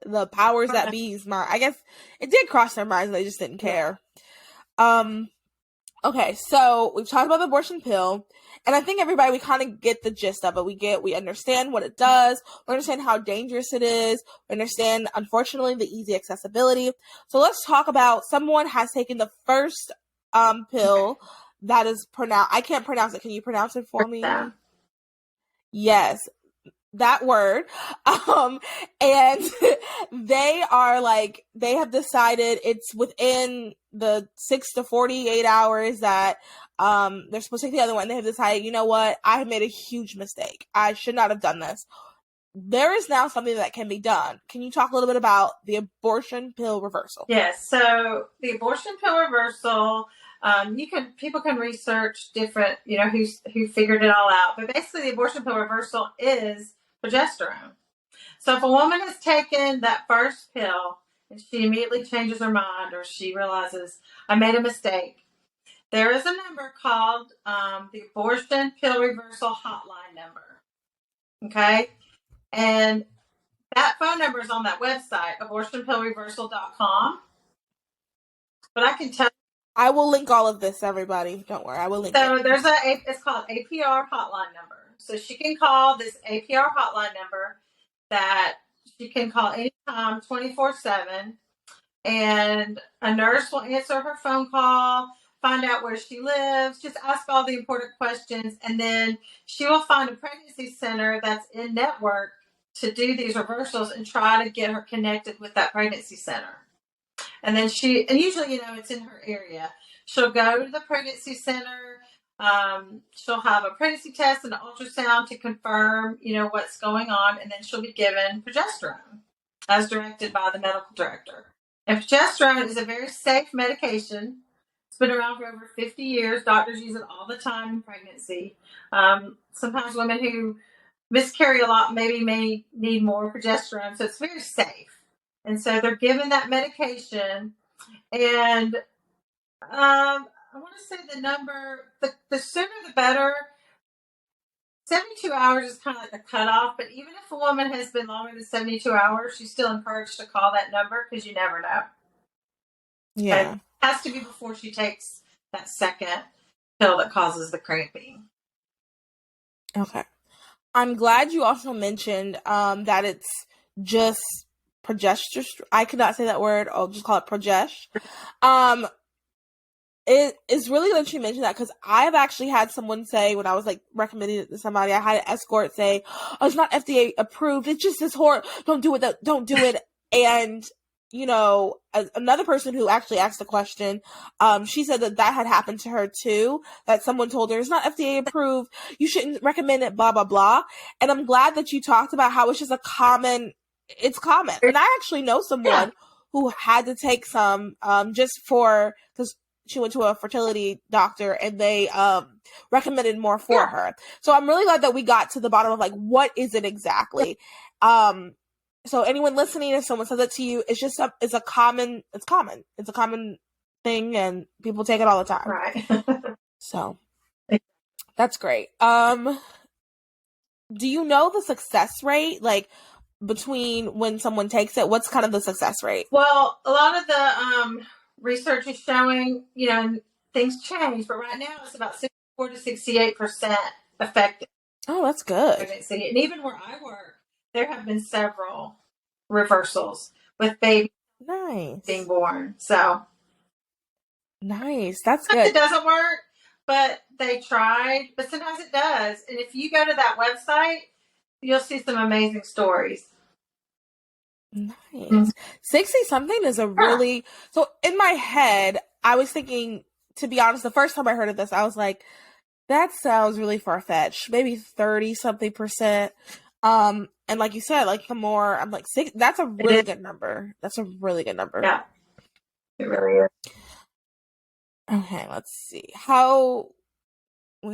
the powers that be's mind. I guess it did cross their minds, they just didn't care. Okay, so we've talked about the abortion pill, and I think everybody, we kind of get the gist of it. We understand what it does, we understand how dangerous it is, we understand, unfortunately, the easy accessibility. So let's talk about someone has taken the first pill that is pronounced, I can't pronounce it. Can you pronounce it for me? Yes, that word. And they are like, they have decided it's within the 6 to 48 hours that they're supposed to take the other one. They have decided, you know what, I have made a huge mistake. I should not have done this. There is now something that can be done. Can you talk a little bit about the abortion pill reversal? Yes. So the abortion pill reversal, people can research different, who figured it all out. But basically, the abortion pill reversal is progesterone. So if a woman has taken that first pill and she immediately changes her mind, or she realizes, I made a mistake, there is a number called the abortion pill reversal hotline number. Okay. And that phone number is on that website, abortionpillreversal.com. But I can tell you, I will link all of this, everybody. Don't worry, I will link so it. It's called APR hotline number. So she can call this APR hotline number that she can call anytime, 24/7. And a nurse will answer her phone call, find out where she lives, just ask all the important questions. And then she will find a pregnancy center that's in network to do these reversals and try to get her connected with that pregnancy center. And then usually, it's in her area. She'll go to the pregnancy center. She'll have a pregnancy test and an ultrasound to confirm, what's going on. And then she'll be given progesterone as directed by the medical director. And progesterone is a very safe medication. It's been around for over 50 years. Doctors use it all the time in pregnancy. Sometimes women who miscarry a lot maybe may need more progesterone. So it's very safe. And so they're given that medication. And I want to say the number, the sooner the better. 72 hours is kind of like the cutoff, but even if a woman has been longer than 72 hours, she's still encouraged to call that number because you never know. Yeah. But it has to be before she takes that second pill that causes the cramping. Okay. I'm glad you also mentioned that it's just progesterone. I could not say that word. I'll just call it progest. It is really good that you mentioned that, because I've actually had someone say, when I was like recommending it to somebody, I had an escort say, "Oh, it's not FDA approved. It's just this horror. Don't do it. Don't do it." And another person who actually asked the question, she said that had happened to her too. That someone told her it's not FDA approved. You shouldn't recommend it. Blah blah blah. And I'm glad that you talked about how it's just it's common. And I actually know someone who had to take some just because she went to a fertility doctor and they recommended more for her. So I'm really glad that we got to the bottom of like, what is it exactly? So anyone listening, if someone says it to you, it's a common thing, and people take it all the time. Right. So that's great. Do you know the success rate, like between when someone takes it? What's kind of the success rate? Well, a lot of the research is showing, things change, but right now it's about 64 to 68% effective. Oh, that's good. Pregnancy. And even where I work, there have been several reversals with babies being born. So nice. That's good. It doesn't work, but they tried. But sometimes it does. And if you go to that website, you'll see some amazing stories. Nice. Mm-hmm. 60-something is a really... So in my head, I was thinking, to be honest, the first time I heard of this, I was like, that sounds really far-fetched. Maybe 30-something%. And like you said, like the more, I'm like, that's a really good number. That's a really good number. Yeah. It really is. Okay, let's see. We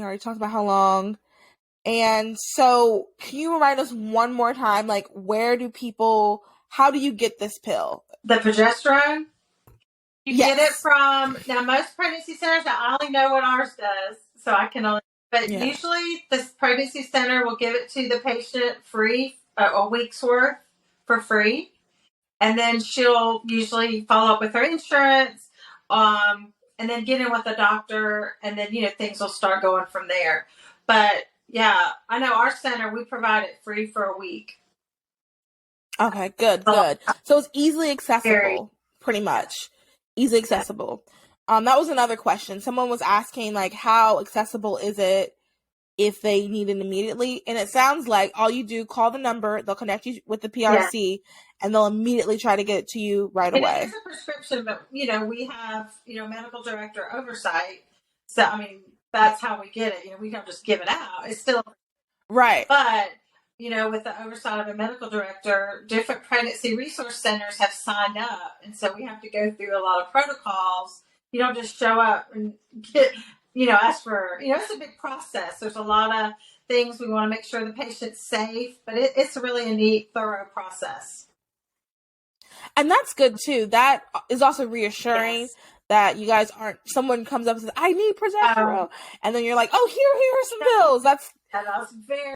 already talked about how long. And so, can you remind us one more time, like, how do you get this pill? The progesterone? You get it from, now most pregnancy centers, I only know what ours does, so I can only, but usually this pregnancy center will give it to the patient free, a week's worth for free. and then she'll usually follow up with her insurance, and then get in with the doctor, and then things will start going from there. But yeah, I know our center, we provide it free for a week. Okay, good, So good. So it's easily very accessible, pretty much. Easily accessible. That was another question. Someone was asking, like, how accessible is it if they need it immediately? And it sounds like all you do, call the number, they'll connect you with the yeah. PRC, and they'll immediately try to get it to you right And it is away. a prescription, but we have medical director oversight. So I mean, that's how we get it. We don't just give it out. It's still Right. But, with the oversight of a medical director, different pregnancy resource centers have signed up. And so we have to go through a lot of protocols. You don't just show up and get, ask for, it's a big process. There's a lot of things we want to make sure the patient's safe, but it's really a neat, thorough process. And that's good too. That is also reassuring. Yes. That you guys aren't, someone comes up and says, I need progesterone. And then you're like, oh, here are some pills. That was very